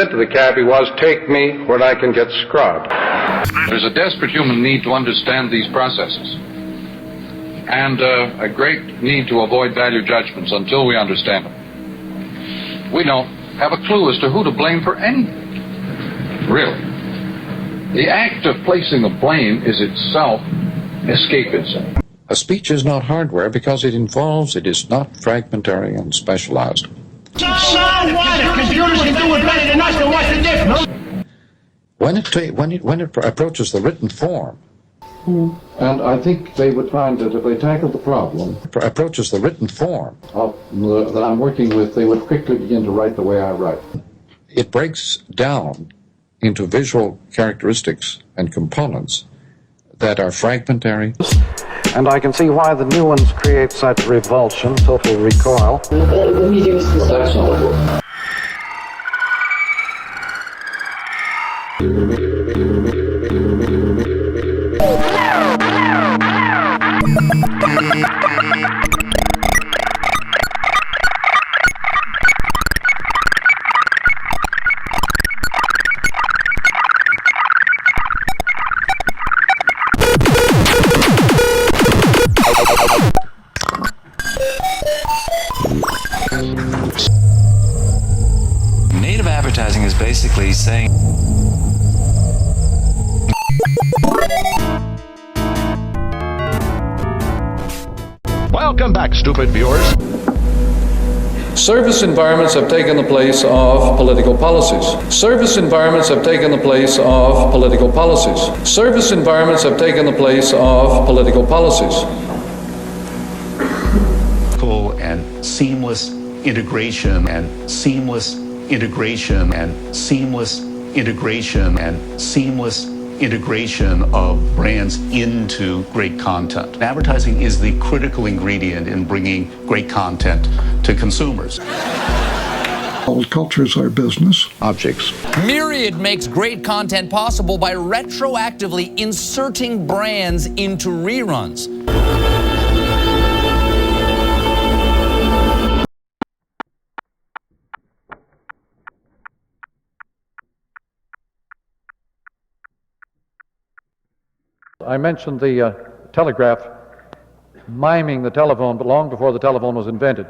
said to the cabbie was, "Take me where I can get scrubbed." There's a desperate human need to understand these processes, and a great need to avoid value judgments until we understand them. We don't have a clue as to who to blame for anything, really. The act of placing the blame is itself escapism. A speech is not hardware because it is not fragmentary and specialized. So what? If computers can do it better than us, then what's the difference? When it approaches the written form, and I think they would find that if they tackled the problem, approaches the written form that I'm working with, they would quickly begin to write the way I write. It breaks down into visual characteristics and components that are fragmentary. And I can see why the new ones create such revulsion, total recoil. That's not good. Native advertising is basically saying welcome back, stupid viewers. Service environments have taken the place of political policies. Service environments have taken the place of political policies. Service environments have taken the place of political policies. And seamless integration and seamless integration and seamless integration and seamless integration of brands into great content. Advertising is the critical ingredient in bringing great content to consumers. All cultures are business objects. Myriad makes great content possible by retroactively inserting brands into reruns. I mentioned the telegraph miming the telephone, but long before the telephone was invented.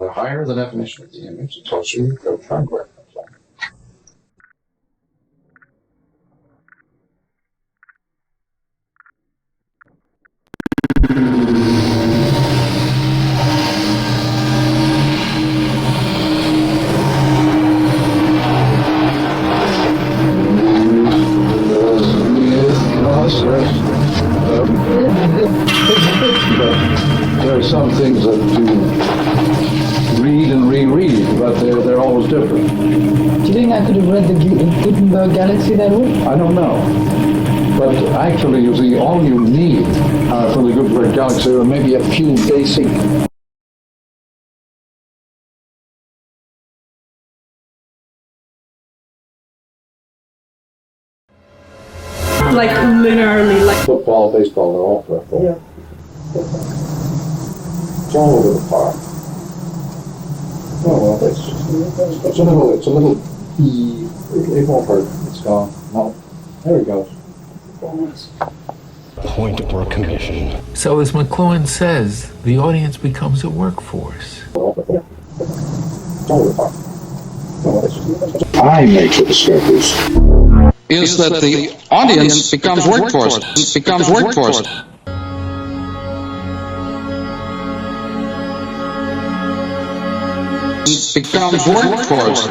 The higher the definition of the image, the closer you go to hardware. There are some things that you read and reread, but they're always different. Do you think I could have read the Gutenberg Galaxy that way? I don't know. But actually, you see, all you need for the Gutenberg Galaxy are maybe a few basic like linearly, like football, baseball, they're all peripheral. Yeah. It's all over the park. Oh well, it's a little it won't hurt. It's gone. No. There it goes. Point or commission. So as McLuhan says, the audience becomes a workforce. I make the discoveries. Is that the audience becomes workforce. Becomes workforce. Becomes workforce.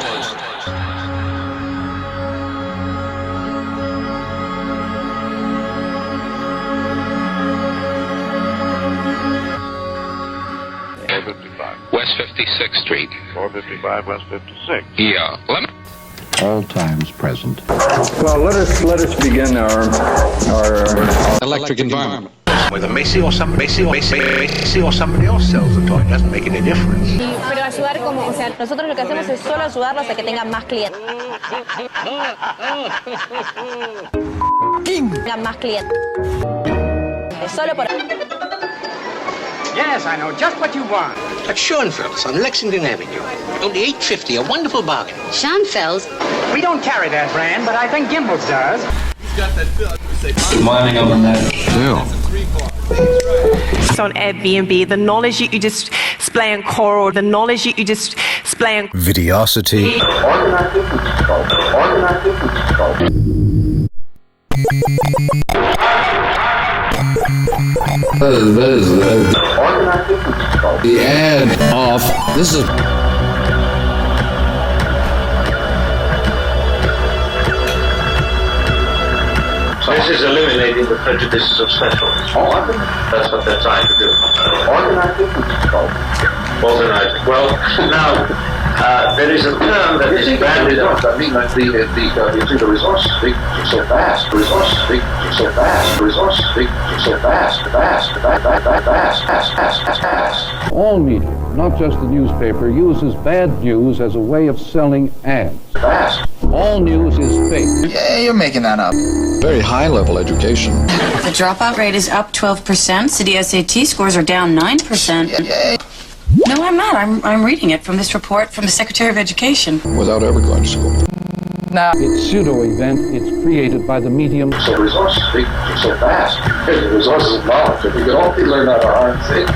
West 56th Street. 455 West 56. Yeah. All times present. Well, let us begin our Electric environment. Whether Macy or somebody else sells the toy doesn't make any difference. Pero ayudar como, o sea, nosotros lo que hacemos es solo ayudarlos a que tengan más clientes. Tengan más clientes. Solo por Yes, I know just what you want. At Schoenfeld's on Lexington Avenue. Only $8.50, a wonderful bargain. Schoenfeld's? We don't carry that brand, but I think Gimbel's does. Mining on that. It's on Airbnb, the knowledge that you display on Coral, the knowledge that you display on Videosity. The ad of this is. This is eliminating the prejudices of specialists. That's what they're trying to do. Organizing. Well, now, there is a term that is banded up. I mean, like the resources big, so fast. Resources big, so fast. Resources big, so fast. All media, not just the newspaper, uses bad news as a way of selling ads. Fast. All news is fake. Yeah, you're making that up. Very high-level education. The dropout rate is up 12%. City SAT scores are down 9%. Yeah. No, I'm not. I'm reading it from this report from the Secretary of Education. Without ever going to school. Now, it's pseudo-event. It's created by the medium. So resources big, so fast. The resources of knowledge. If we could only learn how to harness it,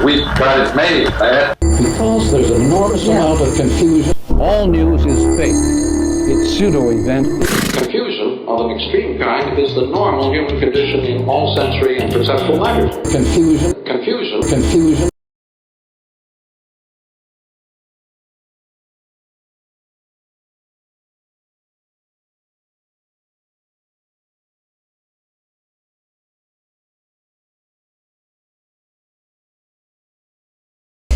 we've got it made, man. Because there's an enormous amount of confusion. All news is fake. It's pseudo-event. Confusion of an extreme kind is the normal human condition in all sensory and perceptual matters. Confusion. Confusion.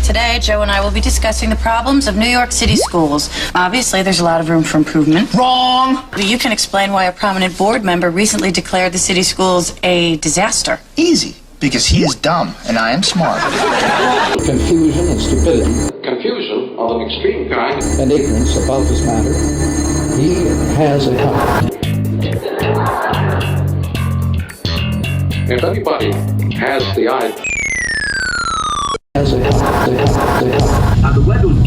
Today, Joe and I will be discussing the problems of New York City schools. Obviously, there's a lot of room for improvement. Wrong! You can explain why a prominent board member recently declared the city schools a disaster. Easy, because he is dumb and I am smart. Confusion and stupidity. Confusion of an extreme kind. And ignorance about this matter. He has a help. If anybody has the idea. On the web of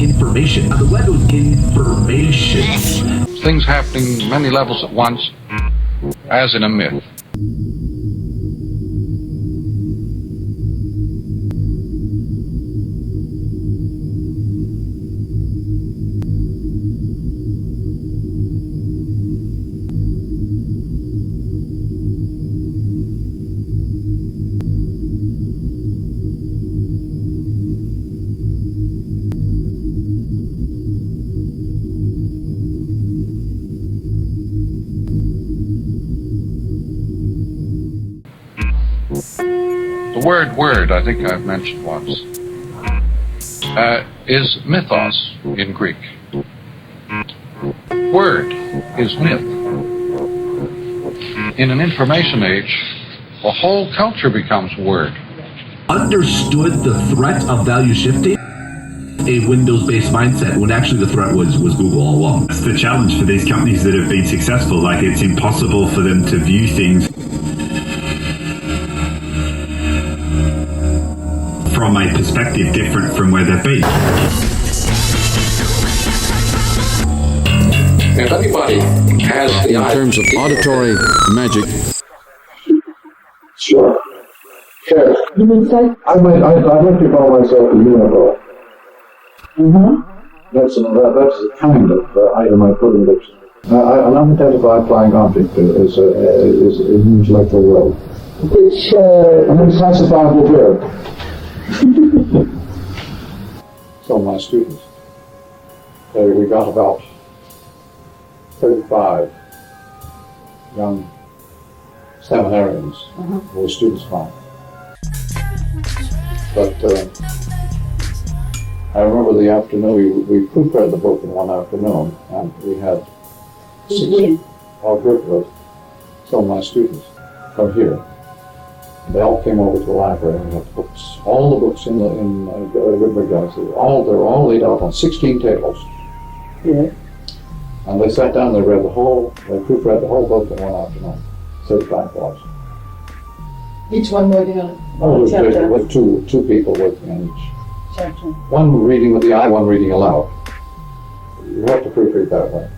information. Things happening many levels at once, as in a myth. The word, I think I've mentioned once, is mythos in Greek. Word is myth. In an information age, the whole culture becomes word. Understood the threat of value shifting? A Windows-based mindset, when actually the threat was Google all along. That's the challenge for these companies that have been successful. Like, it's impossible for them to view things from a perspective different from where they've been. If anybody has the in terms of auditory magic. Sure. Sure. You mean say? I'd like to call myself a unicorn. That's a kind of item I put in the dictionary. An unidentified flying object is in the intellectual world. Which, an unclassifiable verb. So my students, we got about 35 young seminarians who were students of mine. But I remember the afternoon, we proofread the book in one afternoon, and we had 6 all group of some of my students from here. They all came over to the library and had books. All the books in Goodberg Galaxy, they're all laid out on 16 tables. Yeah. And they sat down, they proofread the whole book in one afternoon, 35 books. Each one working on Oh, a chapter. with two people working on each. Chapter. One reading with the eye, one reading aloud. You have to proofread that way.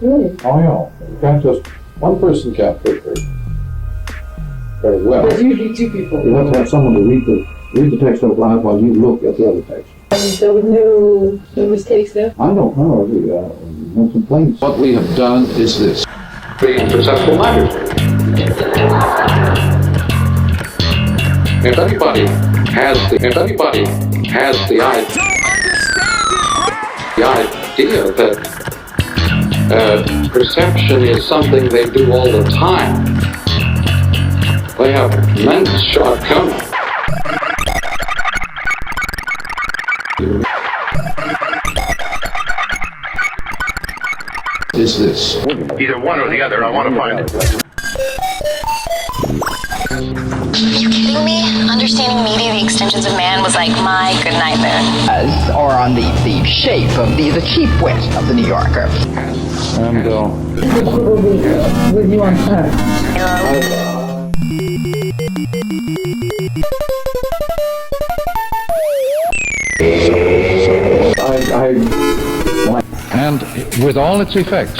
Really? Oh, yeah. You can't just, one person can't proofread very well. There's usually two people. You have to have someone to read the text out loud while you look at the other text. And there was no mistakes there? I don't know. No complaints. What we have done is this. Being successful matters. If anybody has the idea that perception is something they do all the time, they have immense shortcomings. Is this. Either one or the other. I want to find it. Are you kidding me? Understanding media, the extensions of man, was like my good nightmare. Or on the shape of the Chief West of the New Yorker. And with you on time. And with all its effects,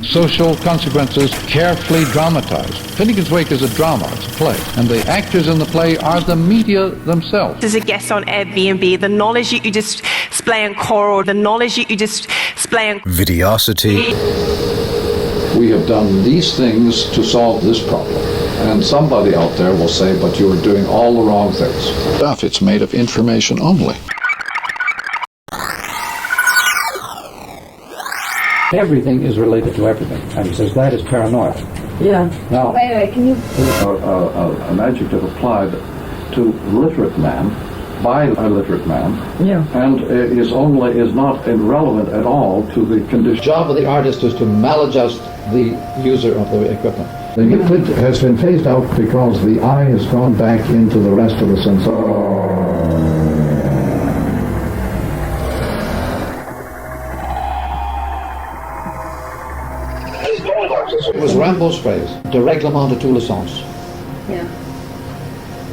social consequences carefully dramatized. Finnegan's Wake is a drama, it's a play, and the actors in the play are the media themselves. As a guest on Airbnb, the knowledge that you display on Coral, the knowledge that you display on Videosity. We have done these things to solve this problem. And somebody out there will say, but you are doing all the wrong things. Stuff, it's made of information only. everything is related to everything. And he says that is paranoia. Yeah. Now, Wait, can you... an adjective applied to literate man by a literate man, and is not irrelevant at all to the condition. The job of the artist is to maladjust the user of the equipment. The euclid has been phased out because the eye has gone back into the rest of the sense. It was Rimbaud's phrase, de règlement de tous les sens. Yeah.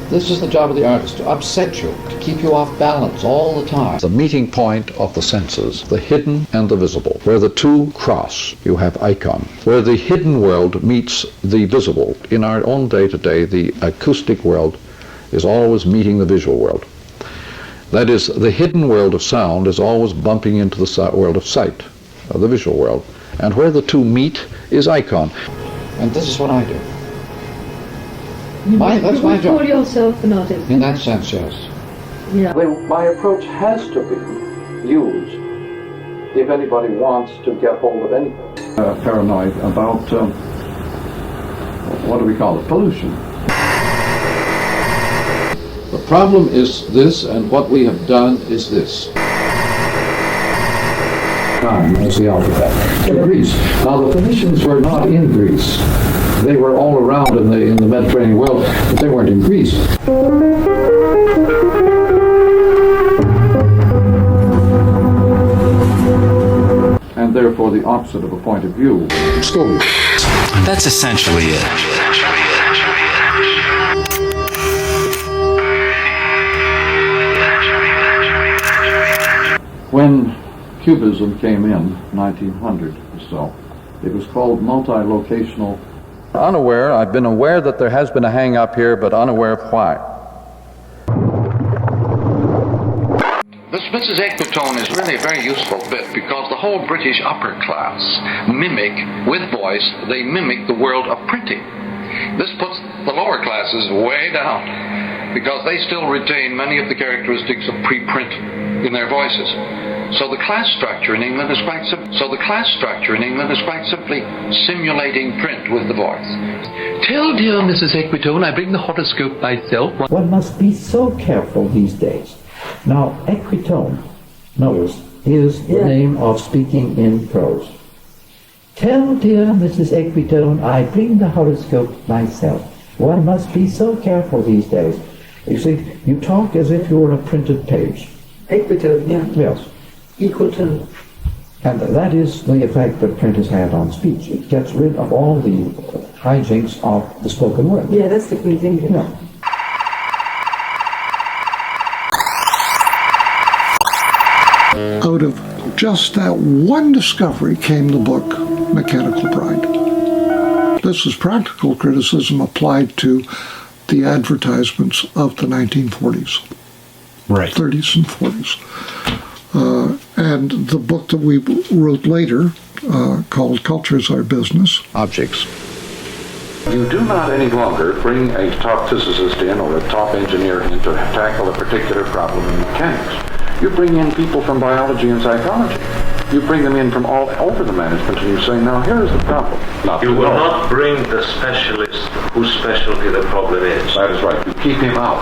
This is the job of the artist, to upset you, to keep you off balance all the time. The meeting point of the senses, the hidden and the visible. Where the two cross, you have icon. Where the hidden world meets the visible. In our own day-to-day, the acoustic world is always meeting the visual world. That is, the hidden world of sound is always bumping into the world of sight, the visual world. And where the two meet is icon. And this is what I do. That's my job. Call yourself an artist. In that sense, yes. Yeah. My approach has to be used if anybody wants to get hold of anything. Paranoid about, what do we call it, pollution. The problem is this, and what we have done is this. Time as the alphabet to Greece. Now the Phoenicians were not in Greece. They were all around in the Mediterranean world, but they weren't in Greece. And therefore the opposite of a point of view. School. That's essentially it. When Cubism came in, 1900 or so, it was called multi-locational. Unaware, I've been aware that there has been a hang-up here, but unaware of why. This Mrs. Equitone is really a very useful bit because the whole British upper class mimic, with voice, they mimic the world of printing. This puts the lower classes way down because they still retain many of the characteristics of pre-print in their voices. So the class structure in England is quite simply simulating print with the voice. Tell dear Mrs. Equitone I bring the horoscope myself. One must be so careful these days. Now, Equitone, notice, is the name of speaking in prose. Tell dear Mrs. Equitone I bring the horoscope myself. One must be so careful these days. You see, you talk as if you were a printed page. Equitone, yeah. Yes. Equal to. And that is the effect that print has had on speech. It gets rid of all the hijinks of the spoken word. Yeah, that's the key thing. Yeah. Out of just that one discovery came the book Mechanical Bride. This is practical criticism applied to the advertisements of the 1940s, right, 30s and 40s. And the book that we wrote later, called Culture's Our Business. Objects. You do not any longer bring a top physicist in or a top engineer in to tackle a particular problem in mechanics. You bring in people from biology and psychology. You bring them in from all over the management and you say, now here's the problem. You will not bring the specialist whose specialty the problem is. That is right. You keep him out.